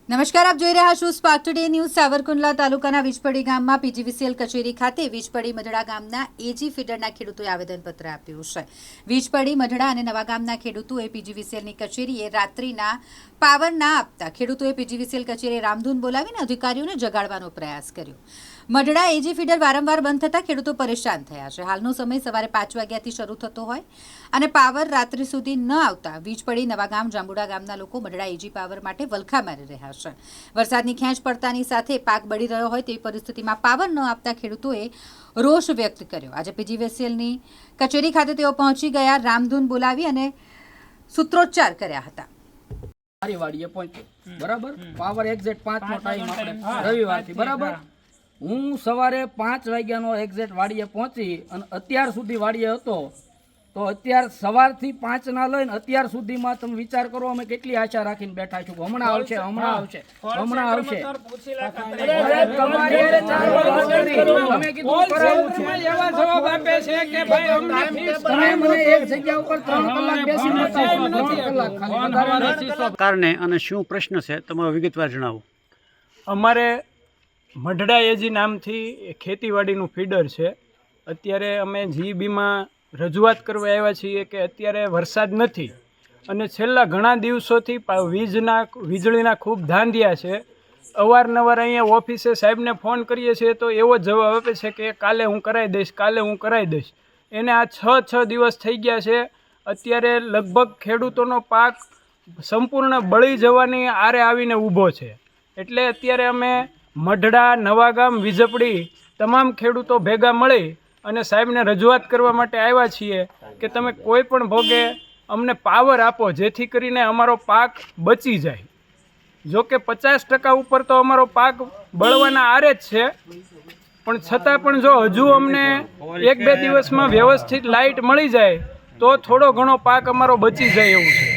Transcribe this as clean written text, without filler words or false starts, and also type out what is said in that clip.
નમસ્કાર, આપ જોઈ રહ્યા છો સ્પાર્ક ટુડે ન્યૂઝ। સાવરકુંડલા તાલુકાના વીજપડી ગામમાં પીજીવીસીએલ કચેરી ખાતે વીજપડી મઢડા ગામના એજી ફીડરના ખેડૂતોએ આવેદનપત્ર આપ્યું છે। વીજપડી મઢડા અને નવા ગામના ખેડૂતોએ પીજીવીસીએલની કચેરીએ રાત્રિના પાવર ના આપતા ખેડૂતોએ પીજીવીસીએલ કચેરીએ રામધૂન બોલાવીને અધિકારીઓને જગાડવાનો પ્રયાસ કર્યો। મઢડા એજી ફીડર વારંવાર બંધ થતા ખેડૂતો પરેશાન થયા છે। હાલનો સમય સવારે 5 વાગ્યાથી શરૂ થતો હોય અને પાવર રાત્રિ સુધી ન આવતા વીજપડી નવા ગામ જાંબુડા ગામના લોકો મઢડા એજી પાવર માટે વલખા મારી રહ્યા છે। વરસાદની ખેંચ પડતાની સાથે પાક બળી રહ્યો હોય તેવી પરિસ્થિતિમાં પાવર ન આપતા ખેડૂતોએ રોષ વ્યક્ત કર્યો। આજે પીજીવીસીએલની કચેરી ખાતે તેઓ પહોંચી ગયા, રામધૂન બોલાવી અને સૂત્રોચ્ચાર કર્યા હતા। વાડીએ પહોંચ્યો બરાબર, પાવર એક્ઝેક્ટ 5 નો ટાઈમ આપણે રવિવારથી બરાબર। હું સવારે 5 વાગ્યાનો એક્ઝેક્ટ વાડીએ પહોંચી અને અત્યાર સુધી વાડીએ હતો, તો અત્યાર સવારથી 5 ના લઈને અત્યાર સુધીમાં તમે વિચાર કરો અમે કેટલી આશા રાખીને બેઠા છું, હમણાં આવશે હમણાં આવશે હમણાં આવશે। તમે કીધું કરાવું છું, એવા જવાબ આપે છે કે ભાઈ અમને તમે મને એક જગ્યા ઉપર 3 કલાક બેસીને બતાવો, 3 કલાક ખાલી વધારે નથી। કારણે અને શું પ્રશ્ન છે તમારો વિગતવાર જણાવો। અમારે મઢડા એજી નામથી ખેતીવાડીનું ફીડર છે। અત્યારે અમે જીબીમાં રજૂઆત કરવા આવ્યા છીએ કે અત્યારે વરસાદ નથી અને છેલ્લા ઘણા દિવસોથી વીજળીના ખૂબ ધાંધિયા છે। અવારનવાર અહીંયા ઓફિસે સાહેબને ફોન કરીએ છીએ તો એવો જવાબ આપે છે કે કાલે હું કરાવી દઈશ, કાલે હું કરાવી દઈશ। એને આ 6 દિવસ થઈ ગયા છે। અત્યારે લગભગ ખેડૂતોનો પાક સંપૂર્ણ બળી જવાની આરે આવીને ઊભો છે। એટલે અત્યારે અમે મઢડા, નવાગામ, વીજપડી તમામ ખેડૂતો ભેગા મળી અને સાહેબને રજૂઆત કરવા માટે આવ્યા છીએ કે તમે કોઈ પણ ભોગે અમને પાવર આપો જેથી કરીને અમારો પાક બચી જાય। જો કે 50% ઉપર તો અમારો પાક બળવાના આરે જ છે, પણ છતાં પણ જો હજુ અમને 1-2 દિવસમાં વ્યવસ્થિત લાઇટ મળી જાય તો થોડો ઘણો પાક અમારો બચી જાય એવું છે।